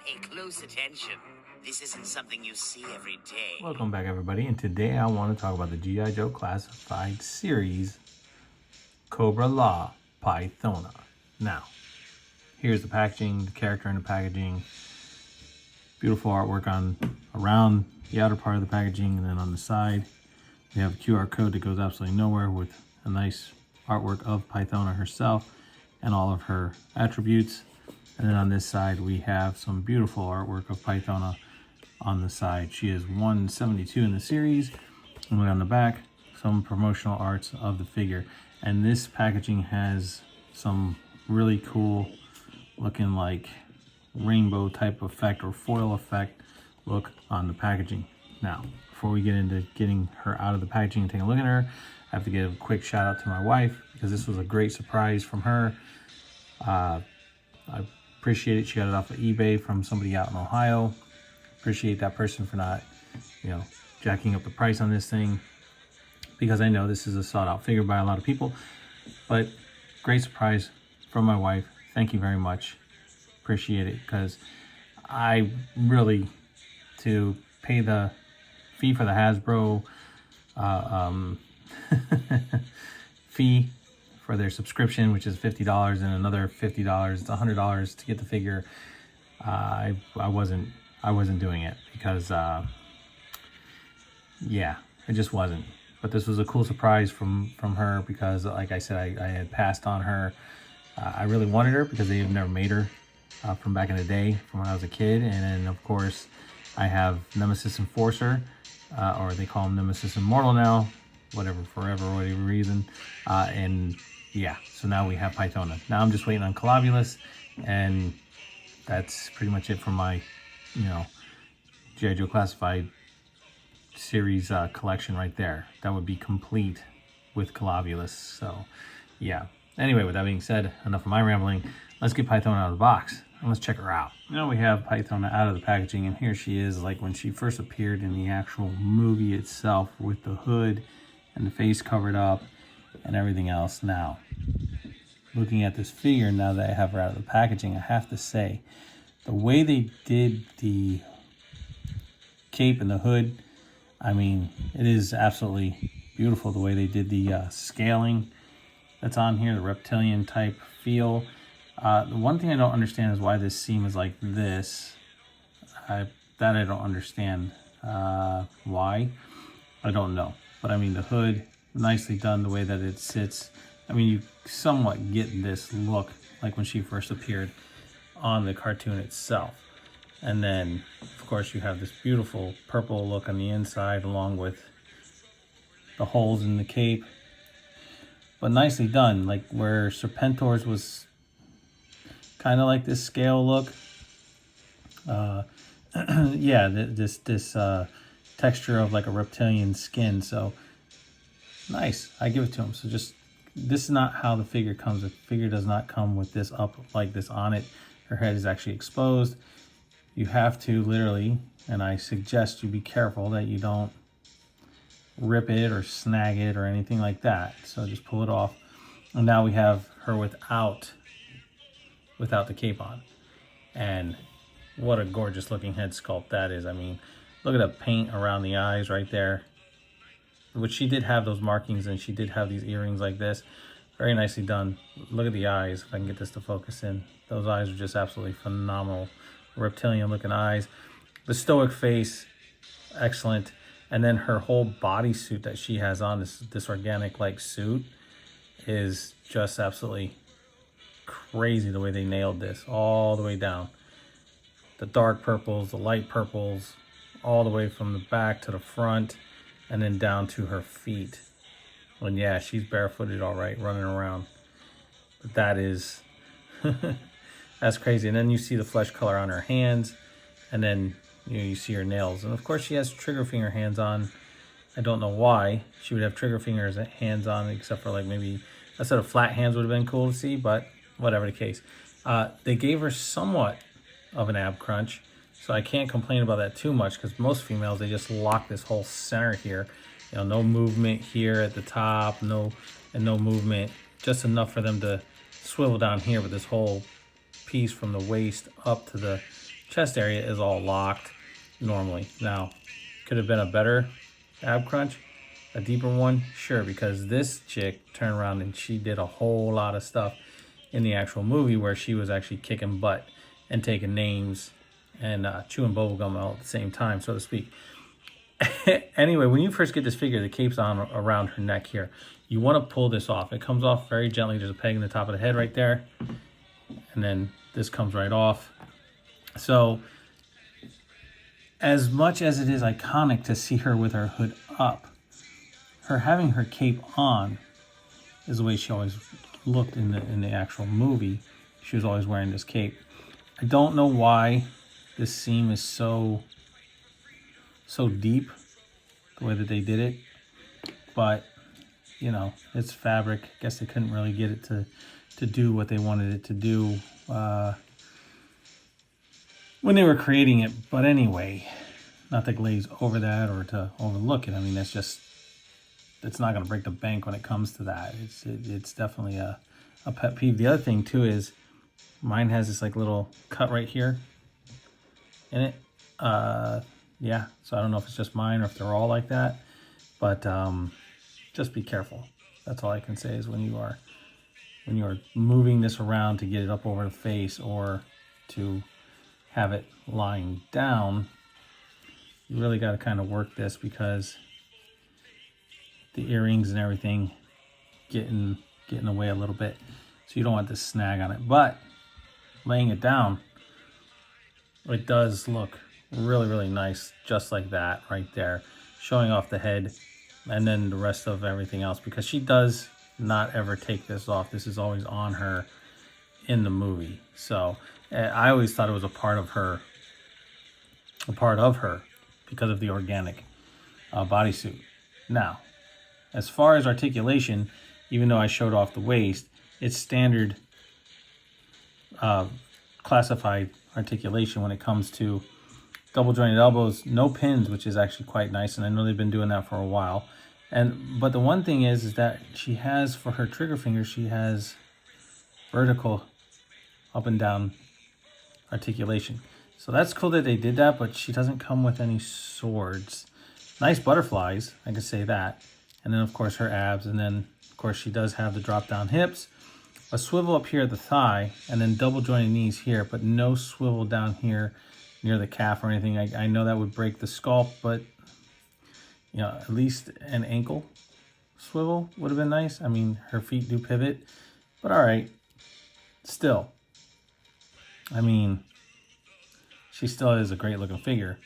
Pay close attention. This isn't something you see every day. Welcome back, everybody, and today I want to talk about the G.I. Joe Classified series, Cobra-La Pythona. Now, here's the packaging, the character in the packaging, beautiful artwork around the outer part of the packaging, and then on the side, we have a QR code that goes absolutely nowhere with a nice artwork of Pythona herself and all of her attributes. And then on this side, we have some beautiful artwork of Pythona on the side. She is 172 in the series. And on the back, some promotional arts of the figure. And this packaging has some really cool looking like rainbow type effect or foil effect look on the packaging. Now, before we get into getting her out of the packaging and take a look at her, I have to give a quick shout out to my wife because this was a great surprise from her. I appreciate it. She got it off of eBay from somebody out in Ohio. Appreciate that person for not, jacking up the price on this thing, because I know this is a sought out figure by a lot of people. But great surprise from my wife. Thank you very much. Appreciate it, because I really, to pay the fee for the Hasbro fee for their subscription, which is $50, and another $50, it's $100 to get the figure. I wasn't doing it because yeah, it just wasn't. But this was a cool surprise from her, because like I said, I had passed on her. I really wanted her because they've never made her from back in the day, from when I was a kid. And then of course I have Nemesis Enforcer, or they call him Nemesis Immortal now, whatever, forever, whatever reason. And yeah, so now we have Pythona. Now I'm just waiting on Colobulus, and that's pretty much it for my, G.I. Joe Classified series collection right there. That would be complete with Colobulus. So yeah. Anyway, with that being said, enough of my rambling. Let's get Pythona out of the box and let's check her out. Now we have Pythona out of the packaging, and here she is like when she first appeared in the actual movie itself, with the hood and the face covered up and everything else. Now, looking at this figure, now that I have her out of the packaging, I have to say, the way they did the cape and the hood, I mean, it is absolutely beautiful the way they did the scaling that's on here, the reptilian type feel. The one thing I don't understand is why this seam is like this. I don't understand why. I don't know. But I mean, the hood, nicely done the way that it sits. I mean, you somewhat get this look like when she first appeared on the cartoon itself. And then, of course, you have this beautiful purple look on the inside, along with the holes in the cape. But nicely done, like where Serpentor's was kind of like this scale look. Yeah, this texture of like a reptilian skin. So nice, I give it to him. So just, this is not how the figure comes. The figure does not come with this up like this on it. Her head is actually exposed. You have to literally, and I suggest you be careful that you don't rip it or snag it or anything like that. So just pull it off. And now we have her without the cape on. And what a gorgeous looking head sculpt that is. I mean, look at the paint around the eyes right there, which she did have those markings, and she did have these earrings like this. Very nicely done. Look at the eyes, if I can get this to focus in. Those eyes are just absolutely phenomenal. Reptilian looking eyes. The stoic face, excellent. And then her whole bodysuit that she has on, this organic like suit, is just absolutely crazy the way they nailed this all the way down. The dark purples, the light purples, all the way from the back to the front, and then down to her feet. And yeah, she's barefooted all right, running around. But that is that's crazy. And then you see the flesh color on her hands, and then you see her nails. And of course she has trigger finger hands on. I don't know why she would have trigger fingers hands on, except for like maybe a set of flat hands would have been cool to see, but whatever the case. They gave her somewhat of an ab crunch, so I can't complain about that too much, because most females, they just lock this whole center here. No movement here at the top, no movement, just enough for them to swivel down here, but this whole piece from the waist up to the chest area is all locked normally. Now, could have been a better ab crunch, a deeper one, sure, because this chick turned around and she did a whole lot of stuff in the actual movie where she was actually kicking butt and taking names and chewing bubblegum all at the same time, so to speak. Anyway, when you first get this figure, the cape's on around her neck here. You want to pull this off. It comes off very gently. There's a peg in the top of the head right there. And then this comes right off. So, as much as it is iconic to see her with her hood up, her having her cape on is the way she always looked in the actual movie. She was always wearing this cape. I don't know why this seam is so deep, the way that they did it, but you know, it's fabric. I guess they couldn't really get it to do what they wanted it to do when they were creating it. But anyway, not to glaze over that or to overlook it. I mean, it's not going to break the bank when it comes to that. It's definitely a pet peeve. The other thing too is mine has this like little cut right here in it. Yeah, so I don't know if it's just mine or if they're all like that, but just be careful. That's all I can say is when you are moving this around to get it up over the face or to have it lying down, you really got to kind of work this because the earrings and everything get in the way a little bit, so you don't want this snag on it. But laying it down, it does look really, really nice, just like that right there, showing off the head and then the rest of everything else, because she does not ever take this off. This is always on her in the movie. So I always thought it was a part of her because of the organic bodysuit. Now, as far as articulation, even though I showed off the waist, it's standard classified articulation when it comes to double jointed elbows, no pins, which is actually quite nice, and I know they've been doing that for a while. But the one thing is that she has, for her trigger finger, she has vertical up and down articulation. So that's cool that they did that, but she doesn't come with any swords. Nice butterflies, I could say that. And then of course her abs, and then of course she does have the drop down hips, a swivel up here at the thigh, and then double jointed knees here, but no swivel down here near the calf or anything. I know that would break the sculpt, but you know, at least an ankle swivel would have been nice. I mean, her feet do pivot, but all right. Still, I mean, she still is a great looking figure.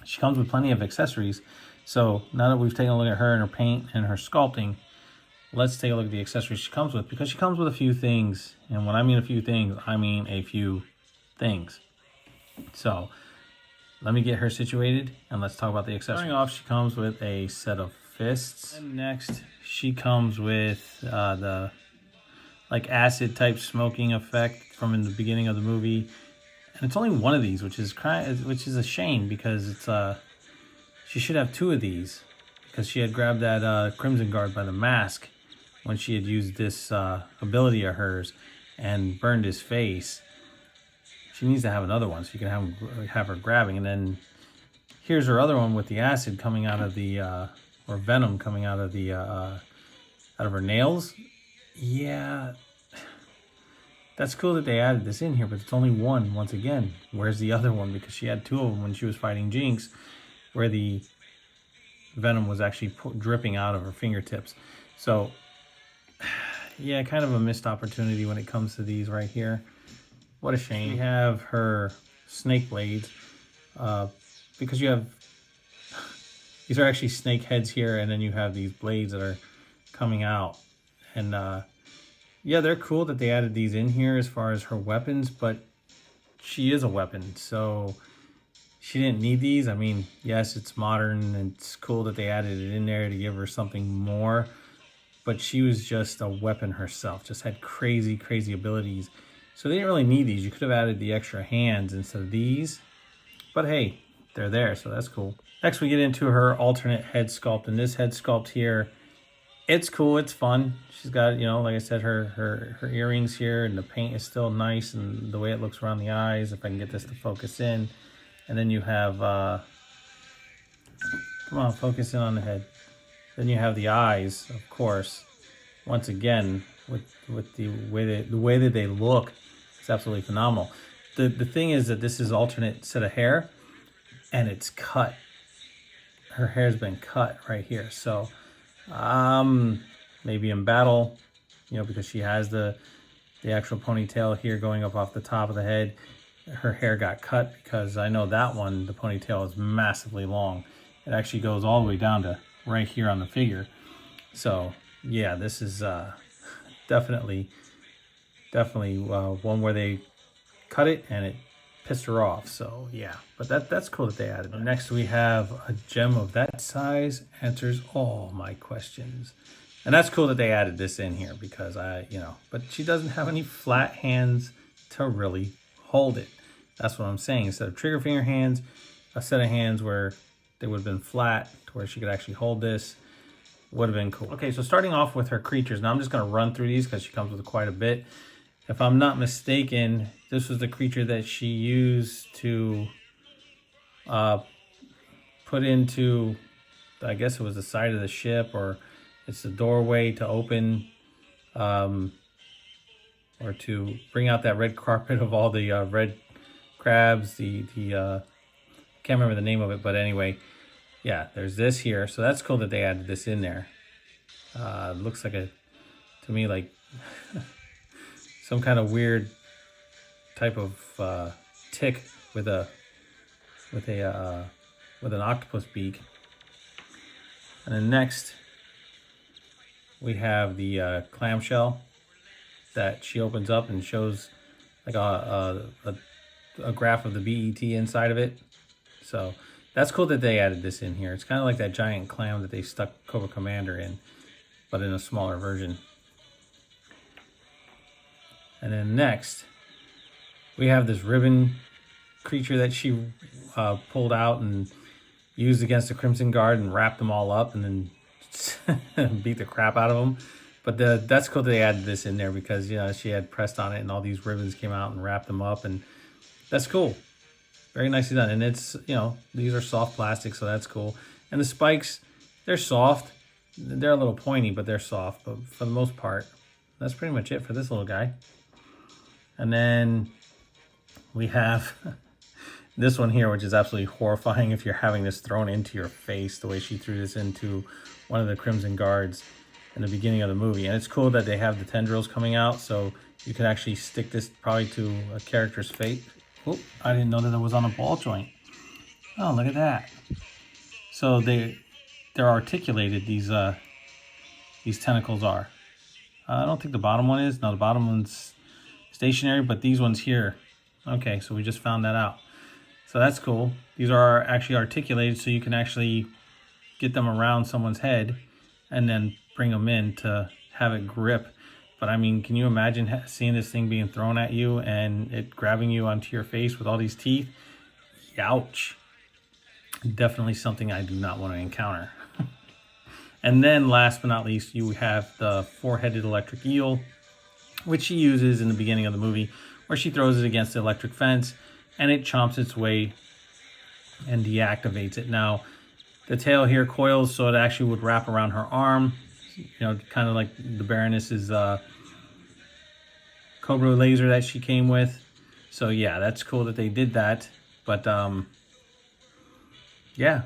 She comes with plenty of accessories. So now that we've taken a look at her and her paint and her sculpting, let's take a look at the accessories she comes with, because she comes with a few things. And when I mean a few things, I mean a few things. So let me get her situated and let's talk about the accessories. Starting off, she comes with a set of fists. And next, she comes with the like acid type smoking effect from in the beginning of the movie. And it's only one of these, which is a shame, because it's she should have two of these, because she had grabbed that Crimson Guard by the mask when she had used this ability of hers and burned his face. She needs to have another one so you can have her grabbing. And then here's her other one with the acid coming out of the or venom coming out of the out of her nails. Yeah, that's cool that they added this in here, but it's only one. Once again, where's the other one? Because she had two of them when she was fighting Jinx, where the venom was actually dripping out of her fingertips. So yeah, kind of a missed opportunity when it comes to these right here. What a shame. You have her snake blades, because you have, these are actually snake heads here, and then you have these blades that are coming out. And yeah, they're cool that they added these in here as far as her weapons, but she is a weapon, so she didn't need these. I mean, yes, it's modern and it's cool that they added it in there to give her something more, but she was just a weapon herself, just had crazy, crazy abilities. So they didn't really need these. You could have added the extra hands instead of these, but hey, they're there, so that's cool. Next, we get into her alternate head sculpt, and this head sculpt here, It's cool. It's fun. She's got, you know, like I said, her earrings here, and the paint is still nice, and the way it looks around the eyes. If I can get this to focus in, and then you have, come on, focus in on the head. Then you have the eyes, of course. Once again, with the way that they look, it's absolutely phenomenal. The thing is that this is alternate set of hair, and it's cut. Her hair's been cut right here, so maybe in battle, you know, because she has the actual ponytail here going up off the top of the head. Her hair got cut because I know that one, the ponytail is massively long. It actually goes all the way down to right here on the figure. So yeah, this is definitely one where they cut it and it pissed her off. So yeah, but that's cool that they added it. Next we have a gem of that size answers all my questions. And that's cool that they added this in here because but she doesn't have any flat hands to really hold it. That's what I'm saying. Instead of trigger finger hands, a set of hands where they would have been flat to where she could actually hold this would have been cool. Okay, so starting off with her creatures. Now I'm just going to run through these because she comes with quite a bit. If I'm not mistaken, this was the creature that she used to put into, I guess it was the side of the ship, or it's the doorway to open, or to bring out that red carpet of all the red crabs. Can't remember the name of it, but anyway, yeah, there's this here. So that's cool that they added this in there. It looks like to me like some kind of weird type of tick with an octopus beak. And then next we have the clamshell that she opens up and shows like a graph of the BET inside of it. So that's cool that they added this in here. It's kind of like that giant clam that they stuck Cobra Commander in, but in a smaller version. And then next, we have this ribbon creature that she pulled out and used against the Crimson Guard and wrapped them all up and then beat the crap out of them. But that's cool that they added this in there because, you know, she had pressed on it and all these ribbons came out and wrapped them up, and that's cool. Very nicely done. And it's, you know, these are soft plastic, so that's cool. And the spikes, they're soft. They're a little pointy, but they're soft. But for the most part, that's pretty much it for this little guy. And then we have this one here, which is absolutely horrifying if you're having this thrown into your face, the way she threw this into one of the Crimson Guards in the beginning of the movie. And it's cool that they have the tendrils coming out, so you can actually stick this probably to a character's fate. Oh, I didn't know that it was on a ball joint. Oh, look at that. So they're articulated, these tentacles are. I don't think the bottom one is. No, the bottom one's stationary, but these ones here. Okay, so we just found that out. So that's cool. These are actually articulated, so you can actually get them around someone's head and then bring them in to have it grip. But I mean, can you imagine seeing this thing being thrown at you and it grabbing you onto your face with all these teeth? Ouch. Definitely something I do not want to encounter. And then last but not least, you have the four-headed electric eel, which she uses in the beginning of the movie, where she throws it against the electric fence and it chomps its way and deactivates it. Now, the tail here coils so it actually would wrap around her arm, you know, kind of like the Baroness's Cobra laser that she came with. So yeah, that's cool that they did that. But yeah,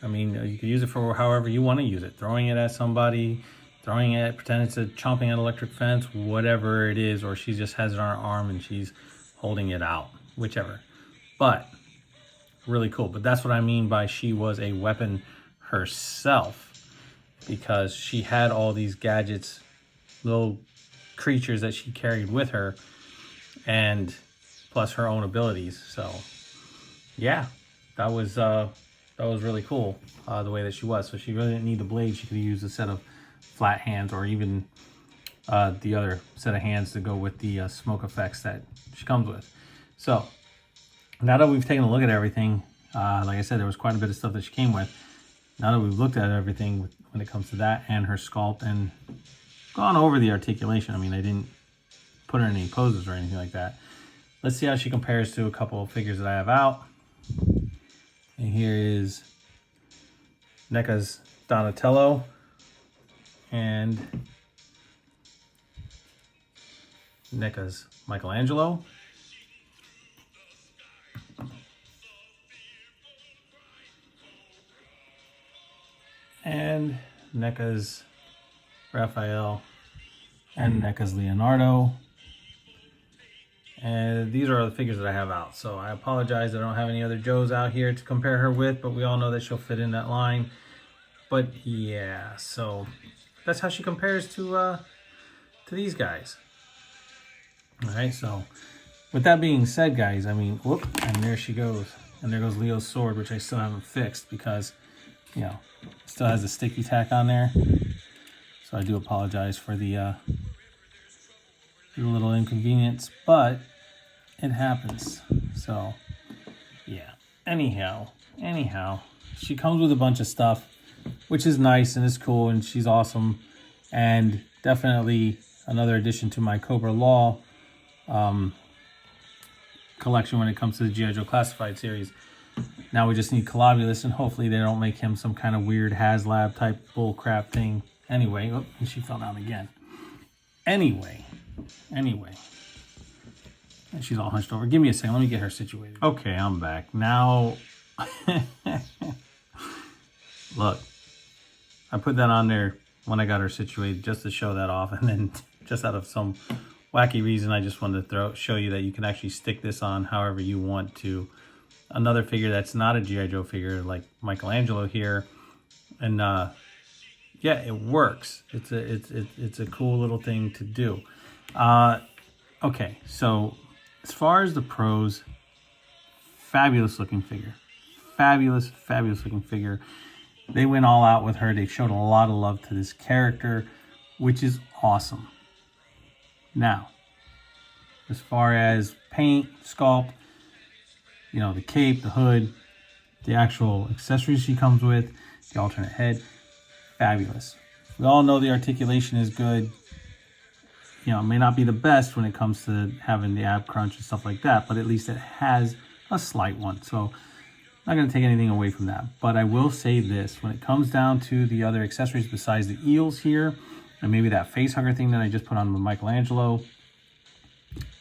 I mean, you can use it for however you want to use it. Throwing it at somebody, throwing it, pretending it's chomping at an electric fence, whatever it is, or she just has it on her arm and she's holding it out, whichever. But really cool. But that's what I mean by she was a weapon herself, because she had all these gadgets, little creatures that she carried with her, and plus her own abilities. So yeah, that was really cool, the way that she was. So she really didn't need the blade. She could have used a set of flat hands, or even the other set of hands to go with the smoke effects that she comes with. So now that we've taken a look at everything, like I said, there was quite a bit of stuff that she came with. now that we've looked at everything when it comes to that and her sculpt and gone over the articulation, I mean, I didn't put her in any poses or anything like that. Let's see how she compares to a couple of figures that I have out. And here is NECA's Donatello and NECA's Michelangelo. And NECA's Raphael and NECA's Leonardo. And these are the figures that I have out. So I apologize, I don't have any other Joes out here to compare her with, but we all know that she'll fit in that line. But yeah, so that's how she compares to these guys. All right, so with that being said, guys, I mean, whoop, and there she goes. And there goes Leo's sword, which I still haven't fixed because, you know, it still has the sticky tack on there. So I do apologize for the little inconvenience, but it happens. So yeah, anyhow, she comes with a bunch of stuff, which is nice and is cool, and she's awesome, and definitely another addition to my Cobra-La collection when it comes to the G.I. Joe Classified series. Now we just need Colobulus, and hopefully they don't make him some kind of weird HasLab type bull crap thing. Anyway, oh, and she fell down again. Anyway. And she's all hunched over. Give me a second. Let me get her situated. Okay, I'm back. Now, look, I put that on there when I got her situated just to show that off. And then just out of some wacky reason, I just wanted to show you that you can actually stick this on however you want to. Another figure that's not a G.I. Joe figure, like Michelangelo here. And yeah, it works. It's a cool little thing to do. Okay, so as far as the pros, fabulous looking figure. Fabulous looking figure. They went all out with her. They showed a lot of love to this character, which is awesome. Now, as far as paint, sculpt, you know, the cape, the hood, the actual accessories she comes with, the alternate head, fabulous. We all know the articulation is good. You know, it may not be the best when it comes to having the ab crunch and stuff like that, but at least it has a slight one. So I'm not going to take anything away from that. But I will say this, when it comes down to the other accessories besides the eels here, and maybe that face hugger thing that I just put on with Michelangelo,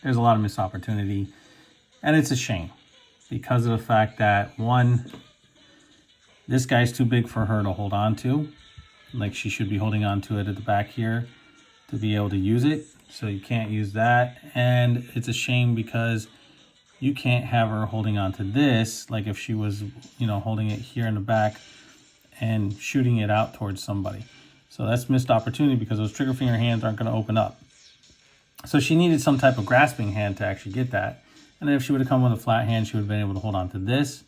there's a lot of missed opportunity. And it's a shame because of the fact that, one, this guy's too big for her to hold on to. Like, she should be holding on to it at the back here to be able to use it. So you can't use that. And it's a shame because you can't have her holding on to this, like if she was, you know, holding it here in the back and shooting it out towards somebody. So that's missed opportunity because those trigger finger hands aren't going to open up. So she needed some type of grasping hand to actually get that. And then if she would have come with a flat hand, she would have been able to hold on to this,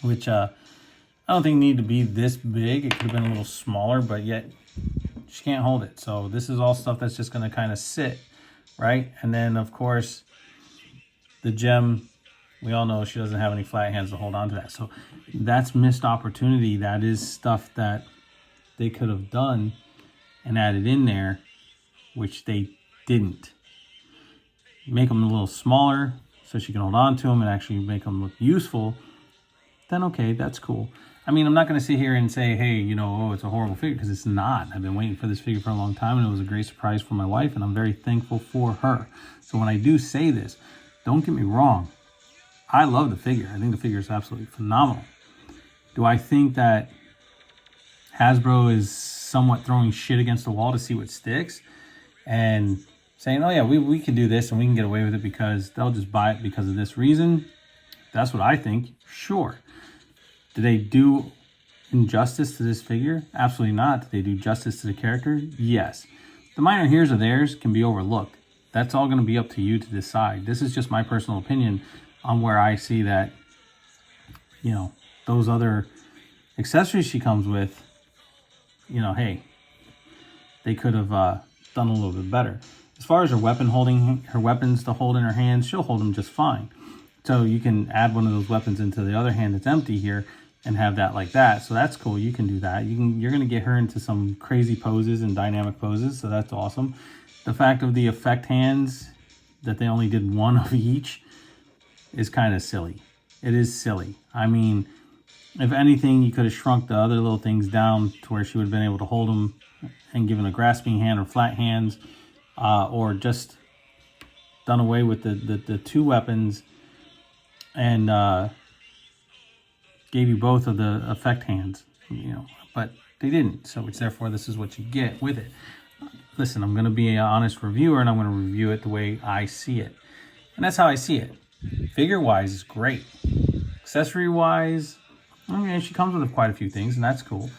which I don't think needed to be this big. It could have been a little smaller, but yet she can't hold it. So this is all stuff that's just going to kind of sit, right? And then, of course, the gem, we all know she doesn't have any flat hands to hold on to that. So that's missed opportunity. That is stuff that they could have done and added in there, which they didn't. Make them a little smaller so she can hold on to them and actually make them look useful, then okay, that's cool. I mean, I'm not going to sit here and say, hey, you know, oh, it's a horrible figure, because it's not. I've been waiting for this figure for a long time, and it was a great surprise for my wife, and I'm very thankful for her. So when I do say this, don't get me wrong. I love the figure. I think the figure is absolutely phenomenal. Do I think that Hasbro is somewhat throwing shit against the wall to see what sticks and saying, oh yeah, we can do this and we can get away with it because they'll just buy it because of this reason? That's what I think. Sure. Do they do injustice to this figure? Absolutely not. Do they do justice to the character? Yes. The minor here's or theirs can be overlooked. That's all going to be up to you to decide. This is just my personal opinion on where I see that, you know, those other accessories she comes with, you know, hey, they could have done a little bit better. As far as her weapon holding, her weapons to hold in her hands, she'll hold them just fine. So you can add one of those weapons into the other hand that's empty here. and have that like that. So that's cool. You can do that. You're going to get her into some crazy poses and dynamic poses. So that's awesome. The fact of the effect hands, that they only did one of each, is kind of silly. It is silly. I mean, if anything, you could have shrunk the other little things down to where she would have been able to hold them and given a grasping hand or flat hands, or just done away with the two weapons and gave you both of the effect hands, but they didn't. So it's therefore this is what you get with it. Listen, I'm going to be an honest reviewer, and I'm going to review it the way I see it. And that's how I see it. Figure-wise is great. Accessory-wise, I mean, she comes with quite a few things, and that's cool.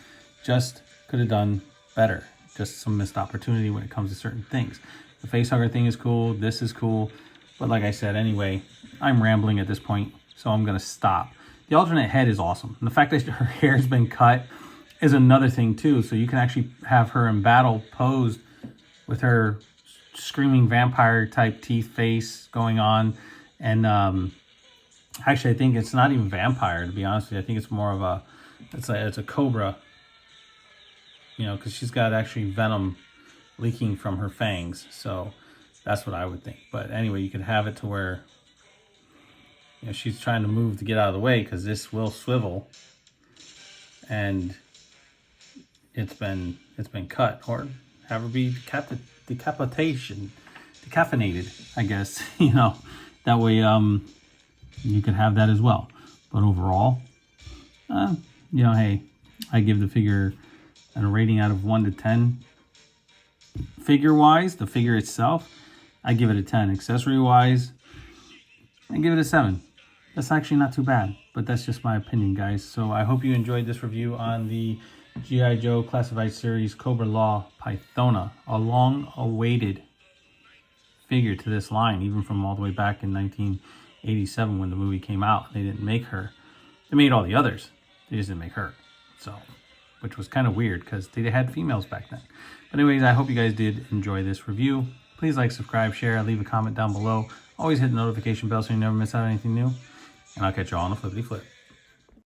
Just could have done better. Just some missed opportunity when it comes to certain things. The facehugger thing is cool. This is cool. But like I said, anyway, I'm rambling at this point, so I'm going to stop. The alternate head is awesome. And the fact that her hair's been cut is another thing, too. So you can actually have her in battle posed with her screaming vampire-type teeth face going on. And actually, I think it's not even vampire, to be honest with you. I think it's more of a, it's a cobra, because she's got actually venom leaking from her fangs. So that's what I would think. But anyway, you could have it to where, she's trying to move to get out of the way because this will swivel, and it's been cut, or have her be decaffeinated, I guess. That way you can have that as well. But overall, hey, I give the figure a rating out of 1 to 10. Figure wise, the figure itself, I give it a 10. Accessory wise, I give it a 7. That's actually not too bad, but that's just my opinion, guys. So I hope you enjoyed this review on the G.I. Joe Classified Series Cobra-La Pythona, a long-awaited figure to this line, even from all the way back in 1987 when the movie came out. They didn't make her. They made all the others. They just didn't make her. So, which was kind of weird because they had females back then. But anyways, I hope you guys did enjoy this review. Please like, subscribe, share, leave a comment down below. Always hit the notification bell so you never miss out on anything new. And I'll catch you all on the flippity flip.